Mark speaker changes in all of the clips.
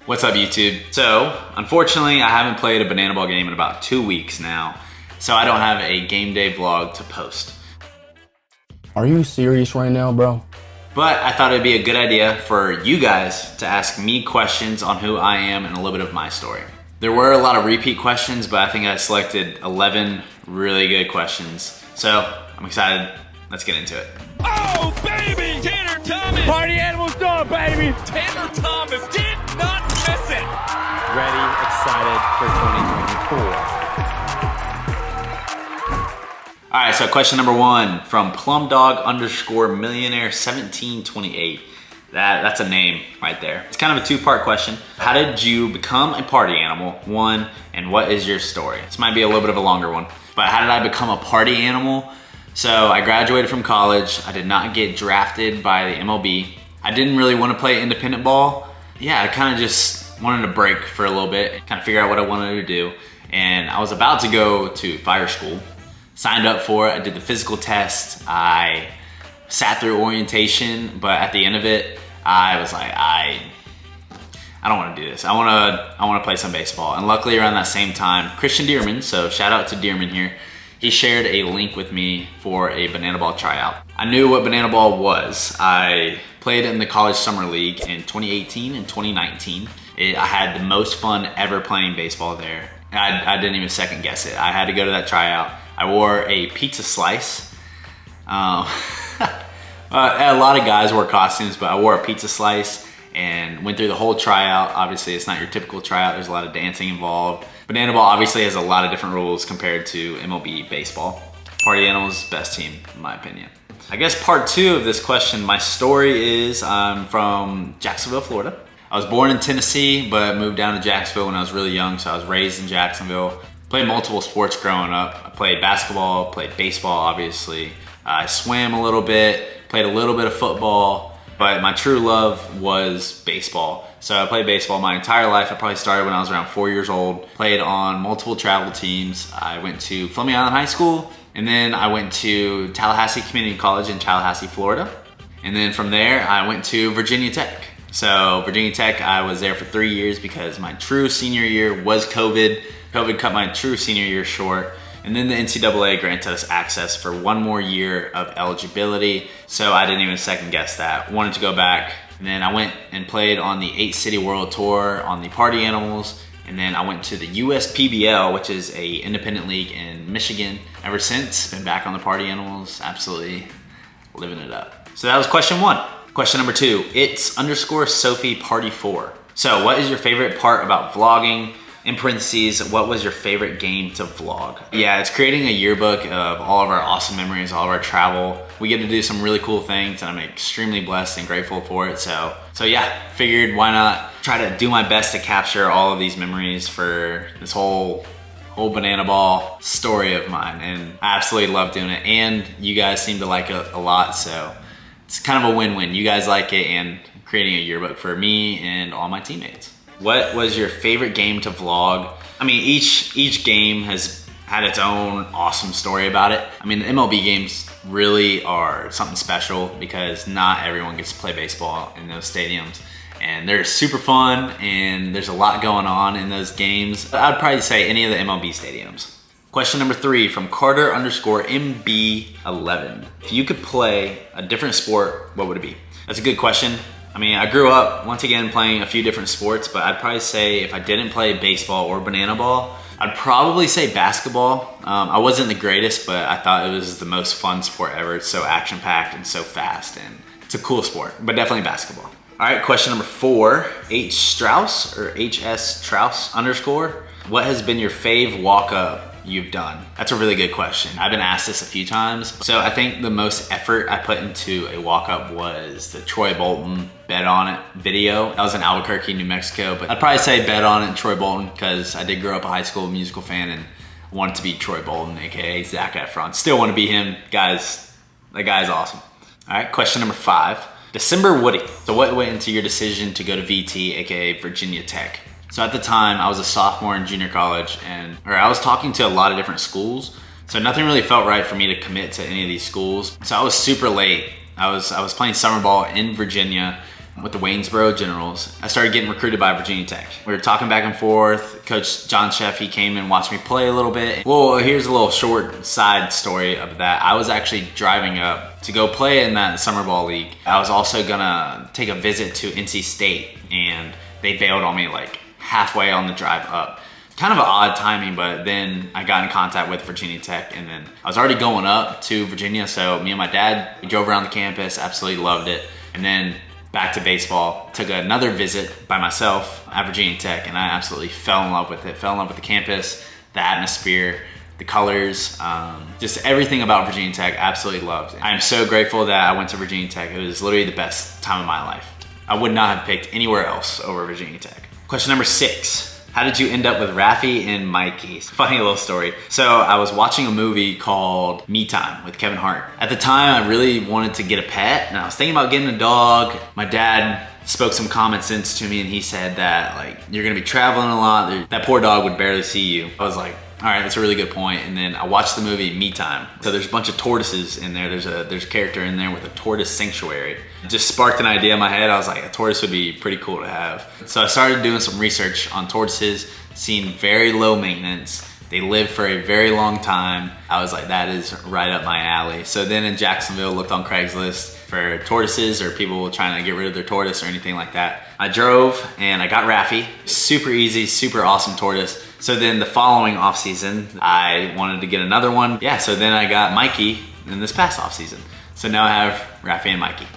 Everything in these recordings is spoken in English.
Speaker 1: What's up, YouTube? So, unfortunately, I haven't played a banana ball game in about 2 weeks now, so I don't have a game day vlog to post.
Speaker 2: Are you serious right now, bro?
Speaker 1: But I thought it'd be a good idea for you guys to ask me questions on who I am and a little bit of my story. There were a lot of repeat questions, but I think I selected 11 really good questions. So, I'm excited. Let's get into it.
Speaker 3: Oh, baby! Tanner Thomas!
Speaker 4: Party animals done, baby!
Speaker 3: Tanner Thomas did not miss it!
Speaker 4: Ready, excited for 2024.
Speaker 1: All right, so question number 1 from plumdog_millionaire1728. That's a name right there. It's kind of a 2-part question. How did you become a party animal? 1, and what is your story? This might be a little bit of a longer one, but how did I become a party animal? So I graduated from college. I did not get drafted by the MLB. I didn't really want to play independent ball. Yeah, I kind of just wanted to break for a little bit, kind of figure out what I wanted to do. And I was about to go to fire school. Signed up for it, I did the physical test. I sat through orientation, but at the end of it, I was like, I don't want to do this. I want to play some baseball. And luckily around that same time, Christian Dearman, so shout out to Dearman here, he shared a link with me for a banana ball tryout. I knew what banana ball was. I played in the college summer league in 2018 and 2019. I had the most fun ever playing baseball there. I didn't even second guess it. I had to go to that tryout. I wore a pizza slice. A lot of guys wore costumes, but I wore a pizza slice and went through the whole tryout. Obviously, it's not your typical tryout. There's a lot of dancing involved. Banana ball obviously has a lot of different rules compared to MLB baseball. Party Animals, best team, in my opinion. I guess part 2 of this question, my story is I'm from Jacksonville, Florida. I was born in Tennessee, but moved down to Jacksonville when I was really young, so I was raised in Jacksonville. Played multiple sports growing up. I played basketball, played baseball, obviously. I swam a little bit, played a little bit of football, but my true love was baseball. So I played baseball my entire life. I probably started when I was around 4 years old. Played on multiple travel teams. I went to Fleming Island High School, and then I went to Tallahassee Community College in Tallahassee, Florida. And then from there, I went to Virginia Tech. So Virginia Tech, I was there for 3 years because my true senior year was COVID. COVID cut my true senior year short. And then the NCAA granted us access for 1 more year of eligibility. So I didn't even second guess that. Wanted to go back. And then I went and played on the 8-city world tour on the Party Animals. And then I went to the USPBL, which is a independent league in Michigan. Ever since, been back on the Party Animals, absolutely living it up. So that was question 1. Question number 2, it's_Sophie_Party4. So what is your favorite part about vlogging? In parentheses, what was your favorite game to vlog? Yeah, it's creating a yearbook of all of our awesome memories, all of our travel. We get to do some really cool things and I'm extremely blessed and grateful for it. So yeah, figured why not try to do my best to capture all of these memories for this whole banana ball story of mine. And I absolutely love doing it. And you guys seem to like it a lot, so it's kind of a win-win. You guys like it and creating a yearbook for me and all my teammates. What was your favorite game to vlog? I mean, each game has had its own awesome story about it. I mean, the MLB games really are something special because not everyone gets to play baseball in those stadiums. And they're super fun and there's a lot going on in those games. I'd probably say any of the MLB stadiums. Question number 3 from Carter_MB11. If you could play a different sport, what would it be? That's a good question. I mean, I grew up, once again, playing a few different sports, but I'd probably say if I didn't play baseball or banana ball, I'd probably say basketball. I wasn't the greatest, but I thought it was the most fun sport ever. It's so action-packed and so fast, and it's a cool sport, but definitely basketball. All right, question number 4, H Strauss or HS Strauss _. What has been your fave walk-up you've done? That's a really good question. I've been asked this a few times. So I think the most effort I put into a walk-up was the Troy Bolton Bet On It video. That was in Albuquerque, New Mexico, but I'd probably say Bet On It and Troy Bolton because I did grow up a high school musical fan and wanted to be Troy Bolton, AKA Zac Efron. Still want to be him. Guys, that guy's awesome. All right, question number 5, December Woody. So what went into your decision to go to VT, AKA Virginia Tech? So at the time, I was a sophomore in junior college or I was talking to a lot of different schools. So nothing really felt right for me to commit to any of these schools. So I was super late. I was playing summer ball in Virginia with the Waynesboro Generals. I started getting recruited by Virginia Tech. We were talking back and forth. Coach John Sheff, he came and watched me play a little bit. Well, here's a little short side story of that. I was actually driving up to go play in that summer ball league. I was also gonna take a visit to NC State, and they bailed on me like halfway on the drive up. Kind of an odd timing, but then I got in contact with Virginia Tech, and then I was already going up to Virginia, so me and my dad, we drove around the campus, absolutely loved it. And then back to baseball, took another visit by myself at Virginia Tech, and I absolutely fell in love with it. Fell in love with the campus, the atmosphere, the colors, just everything about Virginia Tech, absolutely loved. I'm so grateful that I went to Virginia Tech. It was literally the best time of my life. I would not have picked anywhere else over Virginia Tech. Question number 6. How did you end up with Raffy and Mikey? Funny little story. So I was watching a movie called Me Time with Kevin Hart. At the time, I really wanted to get a pet, and I was thinking about getting a dog. My dad spoke some common sense to me, and he said that like, you're gonna be traveling a lot. That poor dog would barely see you. I was like, all right, that's a really good point. And then I watched the movie Me Time. So there's a bunch of tortoises in there. There's a character in there with a tortoise sanctuary. It just sparked an idea in my head. I was like, a tortoise would be pretty cool to have. So I started doing some research on tortoises, seeing very low maintenance. They live for a very long time. I was like, that is right up my alley. So then in Jacksonville, looked on Craigslist for tortoises or people trying to get rid of their tortoise or anything like that. I drove and I got Raffy. Super easy, super awesome tortoise. So then the following off season, I wanted to get another one. Yeah, so then I got Mikey in this past off season. So now I have Raffy and Mikey.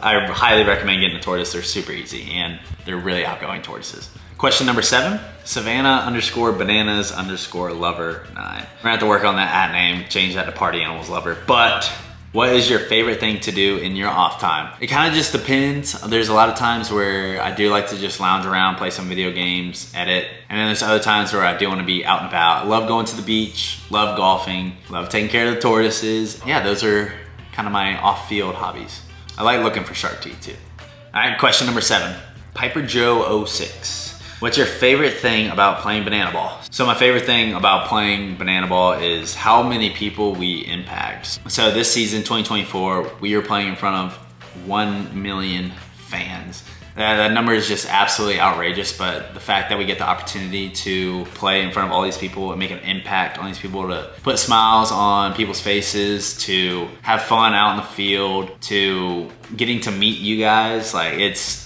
Speaker 1: I highly recommend getting a tortoise. They're super easy and they're really outgoing tortoises. Question number 7, Savannah_bananas_lover9. We're gonna have to work on that at name, change that to party animals lover. But what is your favorite thing to do in your off time? It kind of just depends. There's a lot of times where I do like to just lounge around, play some video games, edit. And then there's other times where I do want to be out and about. I love going to the beach, love golfing, love taking care of the tortoises. Yeah, those are kind of my off-field hobbies. I like looking for shark teeth too. All right, question number 7, Piper Joe 06. What's your favorite thing about playing banana ball? So my favorite thing about playing banana ball is how many people we impact. So this season, 2024, we are playing in front of 1 million fans. That number is just absolutely outrageous, but the fact that we get the opportunity to play in front of all these people and make an impact on these people, to put smiles on people's faces, to have fun out in the field, to getting to meet you guys, like it's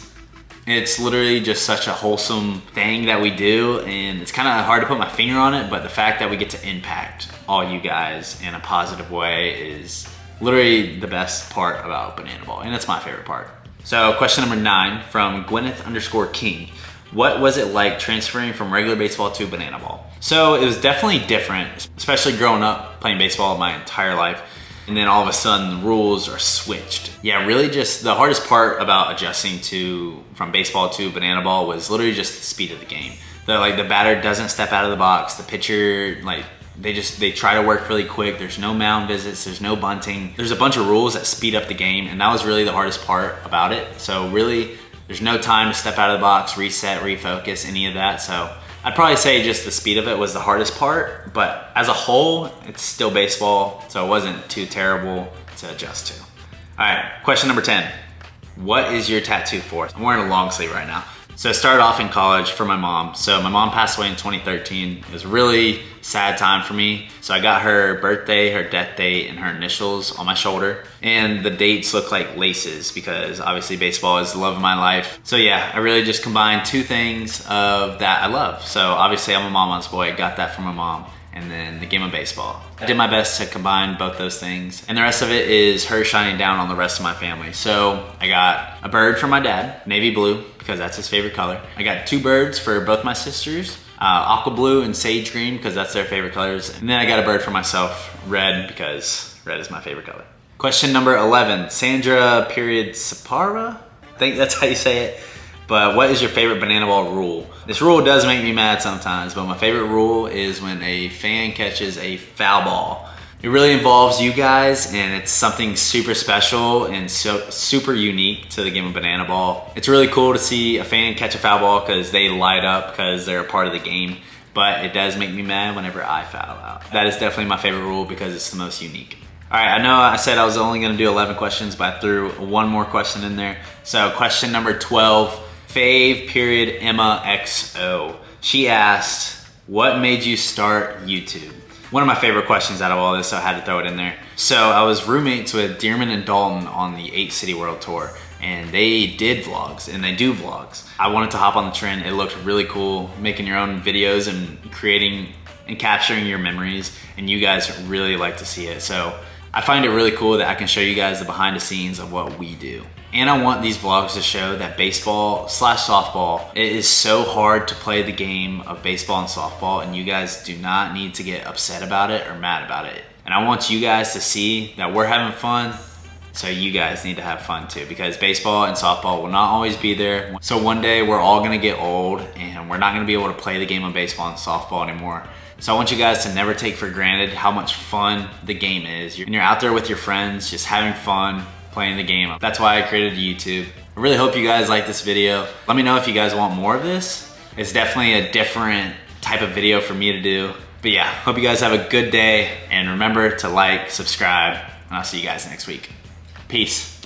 Speaker 1: literally just such a wholesome thing that we do, and it's kind of hard to put my finger on it, but the fact that we get to impact all you guys in a positive way is literally the best part about banana ball, and that's my favorite part. So question number 9 from Gwyneth_King. What was it like transferring from regular baseball to banana ball? So it was definitely different, especially growing up playing baseball my entire life. And then all of a sudden the rules are switched. Yeah, really just the hardest part about adjusting from baseball to banana ball was literally just the speed of the game. The batter doesn't step out of the box. The pitcher, they try to work really quick. There's no mound visits, there's no bunting. There's a bunch of rules that speed up the game, and that was really the hardest part about it. So really, there's no time to step out of the box, reset, refocus, any of that. So I'd probably say just the speed of it was the hardest part, but as a whole, it's still baseball, so it wasn't too terrible to adjust to. All right, question number 10. What is your tattoo for? I'm wearing a long sleeve right now. So I started off in college for my mom. So my mom passed away in 2013. It was a really sad time for me. So I got her birthday, her death date, and her initials on my shoulder. And the dates look like laces because obviously baseball is the love of my life. So yeah, I really just combined two things of that I love. So obviously I'm a mama's boy, got that from my mom. And then the game of baseball. I did my best to combine both those things. And the rest of it is her shining down on the rest of my family. So I got a bird for my dad, navy blue, because that's his favorite color. I got 2 birds for both my sisters, aqua blue and sage green, because that's their favorite colors. And then I got a bird for myself, red, because red is my favorite color. Question number 11, Sandra Sapara? I think that's how you say it. But what is your favorite banana ball rule? This rule does make me mad sometimes, but my favorite rule is when a fan catches a foul ball. It really involves you guys, and it's something super special and so super unique to the game of banana ball. It's really cool to see a fan catch a foul ball because they light up because they're a part of the game, but it does make me mad whenever I foul out. That is definitely my favorite rule because it's the most unique. All right, I know I said I was only gonna do 11 questions, but I threw one more question in there. So question number 12, fave period Emma XO. She asked, what made you start YouTube? One of my favorite questions out of all this, so I had to throw it in there. So I was roommates with Dearman and Dalton on the 8 City World Tour, and they did vlogs, and they do vlogs. I wanted to hop on the trend. It looked really cool, making your own videos and creating and capturing your memories, and you guys really like to see it. So I find it really cool that I can show you guys the behind the scenes of what we do. And I want these vlogs to show that baseball/softball, it is so hard to play the game of baseball and softball, and you guys do not need to get upset about it or mad about it. And I want you guys to see that we're having fun, so you guys need to have fun too, because baseball and softball will not always be there. So one day we're all gonna get old and we're not gonna be able to play the game of baseball and softball anymore. So I want you guys to never take for granted how much fun the game is. You're out there with your friends, just having fun, playing the game. That's why I created YouTube. I really hope you guys like this video. Let me know if you guys want more of this. It's definitely a different type of video for me to do. But yeah, hope you guys have a good day, and remember to like, subscribe, and I'll see you guys next week. Peace.